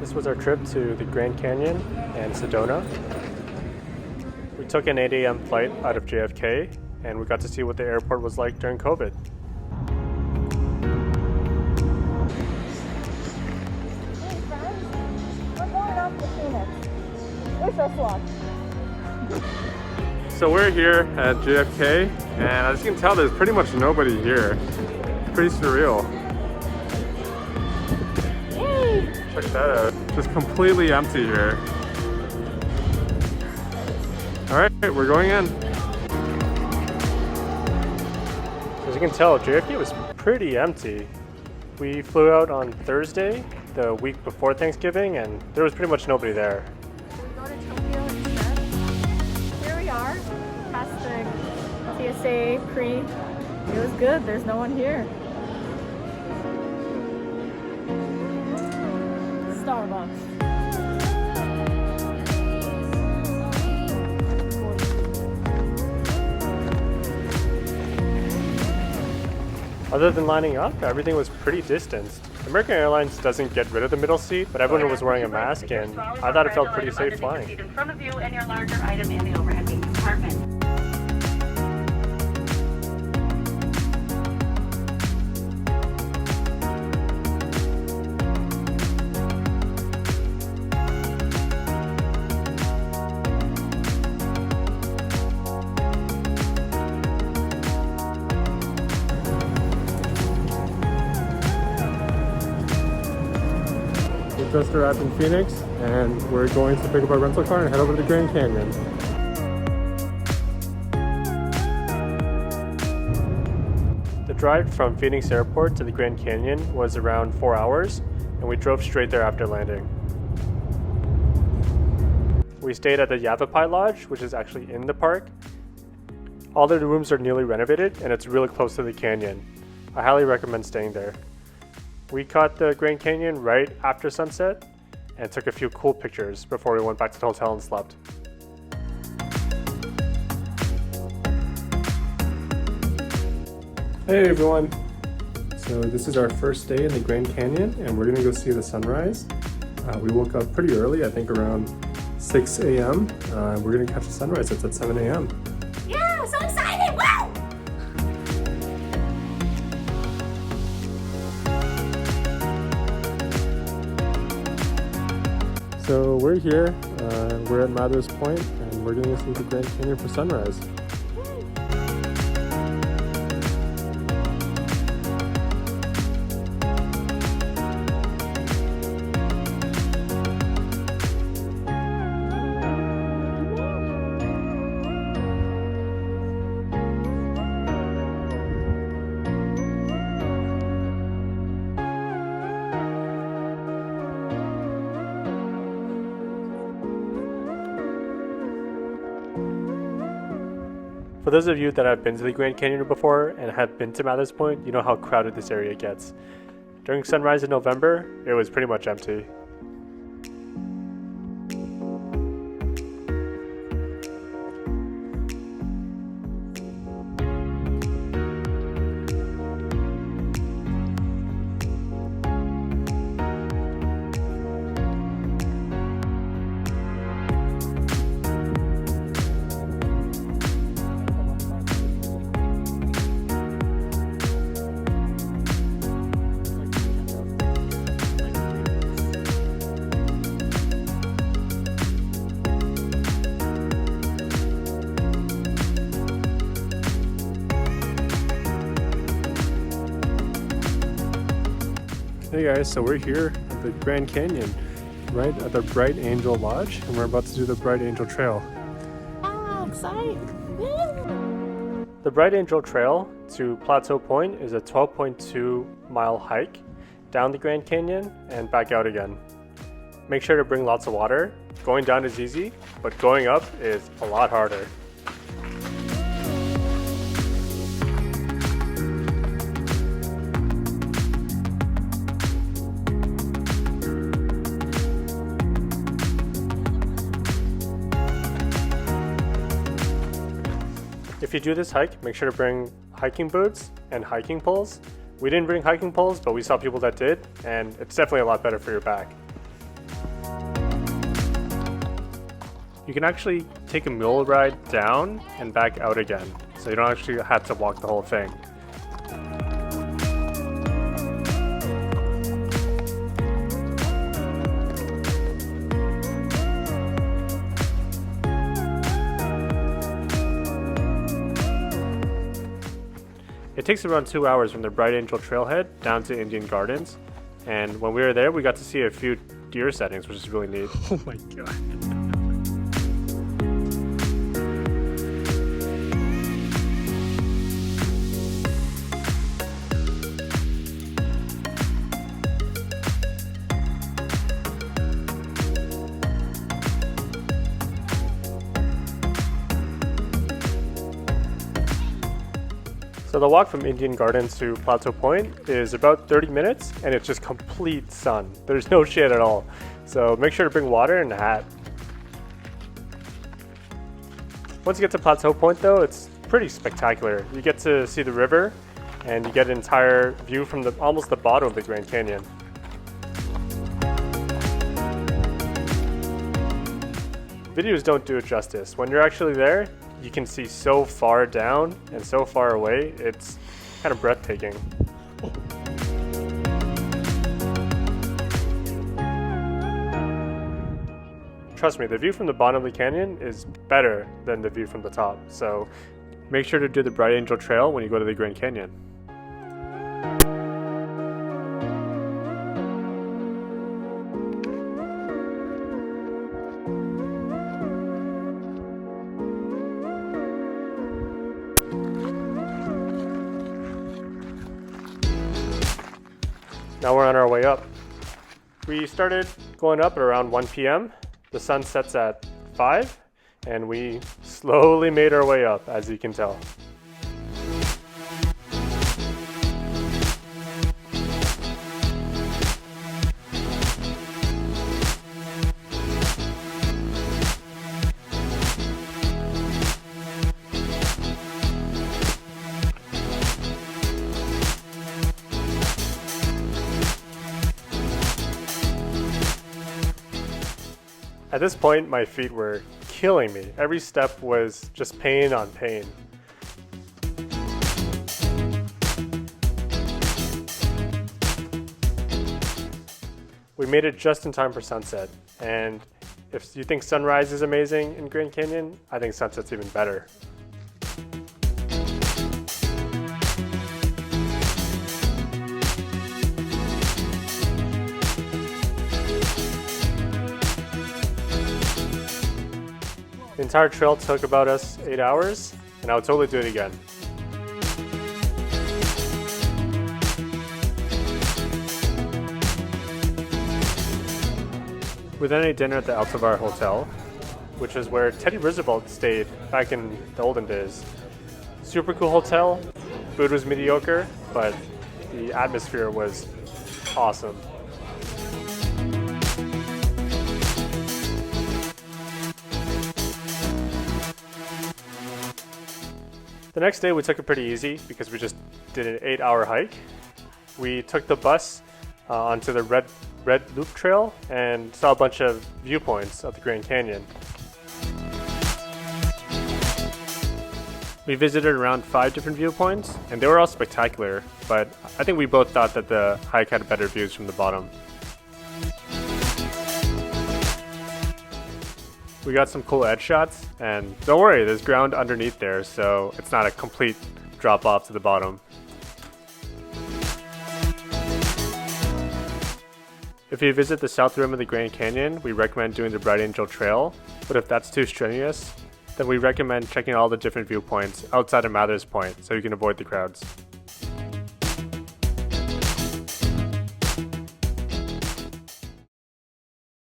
This was our trip to the Grand Canyon and Sedona. We took an 8 a.m. flight out of JFK and we got to see what the airport was like during COVID. Hey friends, we're going off to Scenic. Wish us luck. So we're here at JFK and as you can tell there's pretty much nobody here. It's pretty surreal. Check that out. Just completely empty here. Alright, we're going in. As you can tell, JFK was pretty empty. We flew out on Thursday, the week before Thanksgiving, and there was pretty much nobody there. We go to Tokyo instead. Here we are, past the TSA pre. It was good, there's no one here. Starbucks. Other than lining up, everything was pretty distanced. American Airlines doesn't get rid of the middle seat, but everyone was wearing a mask and I thought it felt pretty safe flying. In front of you and your larger item in the overhead compartment. We just arrived in Phoenix and we're going to pick up our rental car and head over to the Grand Canyon. The drive from Phoenix Airport to the Grand Canyon was around 4 hours and we drove straight there after landing. We stayed at the Yavapai Lodge, which is actually in the park. All the rooms are newly renovated and it's really close to the canyon. I highly recommend staying there. We caught the Grand Canyon right after sunset and took a few cool pictures before we went back to the hotel and slept. Hey everyone! So this is our first day in the Grand Canyon and we're gonna go see the sunrise. We woke up pretty early, I think around 6 a.m. We're gonna catch the sunrise, it's at 7 a.m. Yeah, so excited! Wow! So we're here, we're at Mather's Point and we're gonna see the Grand Canyon for sunrise. For those of you that have been to the Grand Canyon before and have been to Mather's Point, you know how crowded this area gets. During sunrise in November, it was pretty much empty. Hey guys, so we're here at the Grand Canyon, right at the Bright Angel Lodge, and we're about to do the Bright Angel Trail. Ah, exciting! The Bright Angel Trail to Plateau Point is a 12.2 mile hike down the Grand Canyon and back out again. Make sure to bring lots of water. Going down is easy, but going up is a lot harder. If you do this hike, make sure to bring hiking boots and hiking poles. We didn't bring hiking poles, but we saw people that did, and it's definitely a lot better for your back. You can actually take a mule ride down and back out again, so you don't actually have to walk the whole thing. It takes around 2 hours from the Bright Angel Trailhead down to Indian Gardens, and when we were there we got to see a few deer settings, which is really neat. Oh my god. So the walk from Indian Gardens to Plateau Point is about 30 minutes, and it's just complete sun. There's no shade at all. So make sure to bring water and a hat. Once you get to Plateau Point though, it's pretty spectacular. You get to see the river, and you get an entire view from almost the bottom of the Grand Canyon. Videos don't do it justice. When you're actually there, you can see so far down and so far away, it's kind of breathtaking. Trust me, the view from the bottom of the canyon is better than the view from the top, so make sure to do the Bright Angel Trail when you go to the Grand Canyon. Now we're on our way up. We started going up at around 1 p.m. The sun sets at 5, and we slowly made our way up, as you can tell. At this point, my feet were killing me. Every step was just pain on pain. We made it just in time for sunset, and if you think sunrise is amazing in Grand Canyon, I think sunset's even better. The entire trail took about 8 hours, and I would totally do it again. We then ate dinner at the Altivar Hotel, which is where Teddy Roosevelt stayed back in the olden days. Super cool hotel, food was mediocre, but the atmosphere was awesome. The next day we took it pretty easy because we just did an 8-hour hike. We took the bus onto the Red Loop Trail and saw a bunch of viewpoints of the Grand Canyon. We visited around 5 different viewpoints, and they were all spectacular, but I think we both thought that the hike had better views from the bottom. We got some cool edge shots, and don't worry, there's ground underneath there, so it's not a complete drop off to the bottom. If you visit the south rim of the Grand Canyon, we recommend doing the Bright Angel Trail, but if that's too strenuous, then we recommend checking all the different viewpoints outside of Mather's Point so you can avoid the crowds.